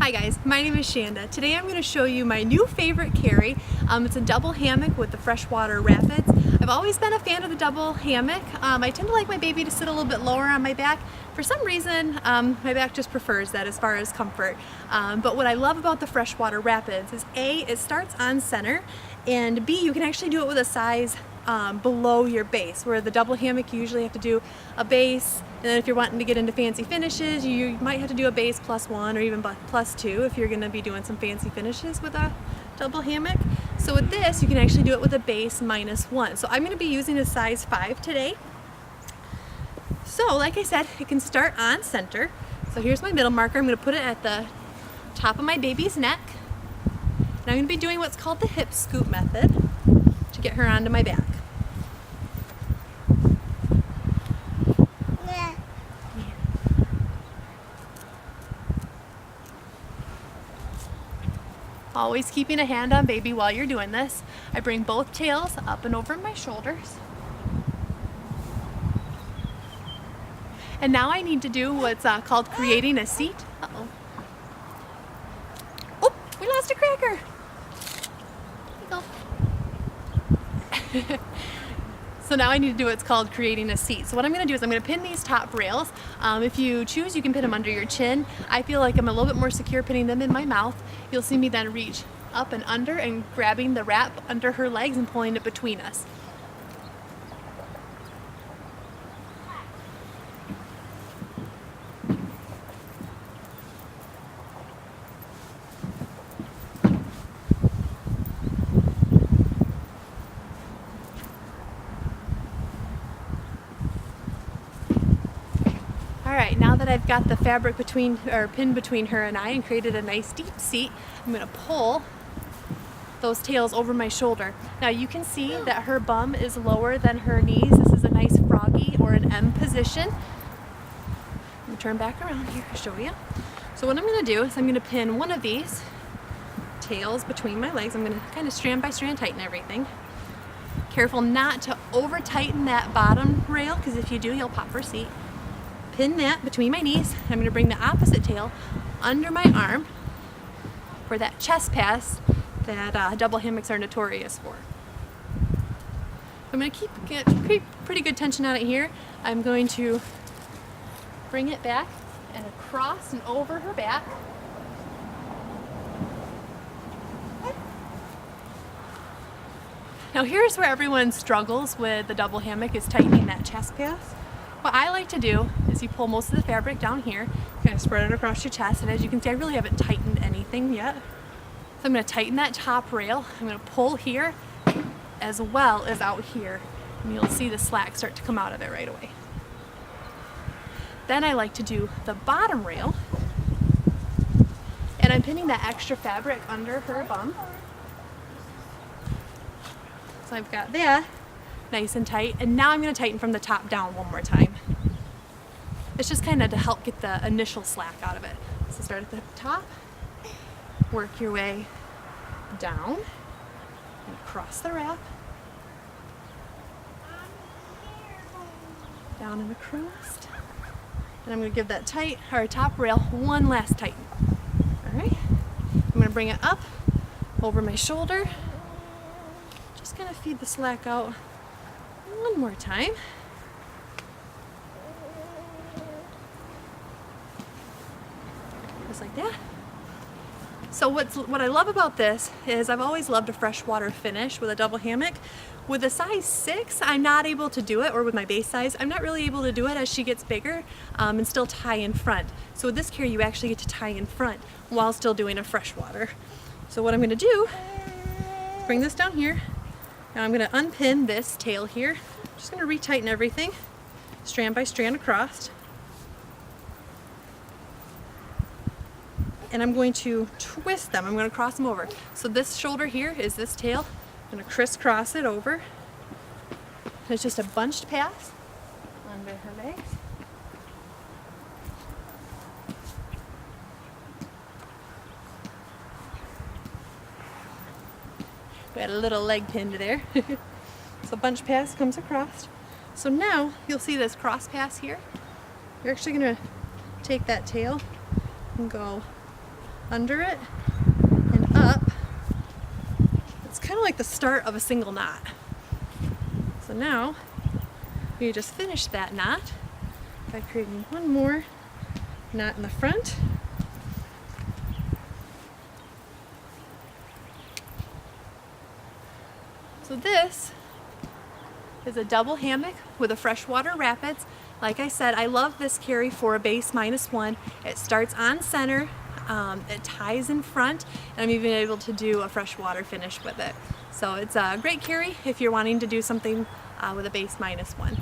Hi guys, my name is Shanda. Today I'm going to show you my new favorite carry. It's a double hammock with the Freshwater Rapids. I've always been a fan of the double hammock. I tend to like my baby to sit a little bit lower on my back. For some reason, my back just prefers that as far as comfort. But what I love about the Freshwater Rapids is A, it starts on center, and B, you can actually do it with a size below your base, where the double hammock you usually have to do a base, and then if you're wanting to get into fancy finishes you might have to do a base +1 or even +2 if you're going to be doing some fancy finishes with a double hammock. So with this you can actually do it with a base -1. So I'm going to be using a size 5 today. So like I said, it can start on center. So here's my middle marker. I'm going to put it at the top of my baby's neck. And I'm going to be doing what's called the hip scoop method to get her onto my back. Always keeping a hand on baby while you're doing this. I bring both tails up and over my shoulders. And now I need to do what's called creating a seat. Uh-oh. Oh, we lost a cracker. There you go. So now I need to do what's called creating a seat. So what I'm going to do is I'm going to pin these top rails. If you choose, you can pin them under your chin. I feel like I'm a little bit more secure pinning them in my mouth. You'll see me then reach up and under and grabbing the wrap under her legs and pulling it between us. Alright, now that I've got the fabric pinned between her and I and created a nice deep seat, I'm going to pull those tails over my shoulder. Now you can see that her bum is lower than her knees. This is a nice froggy or an M position. I'm going to turn back around here to show you. So what I'm going to do is I'm going to pin one of these tails between my legs. I'm going to kind of strand by strand tighten everything. Careful not to over tighten that bottom rail, because if you do you'll pop her seat. Pin that between my knees. I'm going to bring the opposite tail under my arm for that chest pass that double hammocks are notorious for. I'm going to keep pretty good tension on it here. I'm going to bring it back and across and over her back. Now here's where everyone struggles with the double hammock, is tightening that chest pass. What I like to do is you pull most of the fabric down here, kind of spread it across your chest, and as you can see I really haven't tightened anything yet. So I'm going to tighten that top rail. I'm going to pull here as well as out here, and you'll see the slack start to come out of it right away. Then I like to do the bottom rail, and I'm pinning that extra fabric under her bum. So I've got that nice and tight, and now I'm going to tighten from the top down one more time. It's just kind of to help get the initial slack out of it. So start at the top, work your way down, and across the wrap, down and across, and I'm going to give that top rail one last tighten. Alright, I'm going to bring it up over my shoulder, just kind of feed the slack out one more time. Just like that. So what I love about this is I've always loved a freshwater finish with a double hammock. With a size 6, I'm not able to do it, or with my base size, I'm not really able to do it as she gets bigger and still tie in front. So with this carry you actually get to tie in front while still doing a freshwater. So what I'm going to do, bring this down here. Now I'm going to unpin this tail here. I'm just going to retighten everything, strand by strand across. And I'm going to twist them. I'm going to cross them over. So this shoulder here is this tail. I'm going to crisscross it over. And it's just a bunched pass under her legs. We had a little leg pinned there. So bunch pass comes across. So now you'll see this cross pass here. You're actually going to take that tail and go under it and up. It's kind of like the start of a single knot. So now we just finish that knot by creating one more knot in the front. So this is a double hammock with a Freshwater Rapids. Like I said, I love this carry for a base -1. It starts on center, it ties in front, and I'm even able to do a freshwater finish with it. So it's a great carry if you're wanting to do something with a base -1.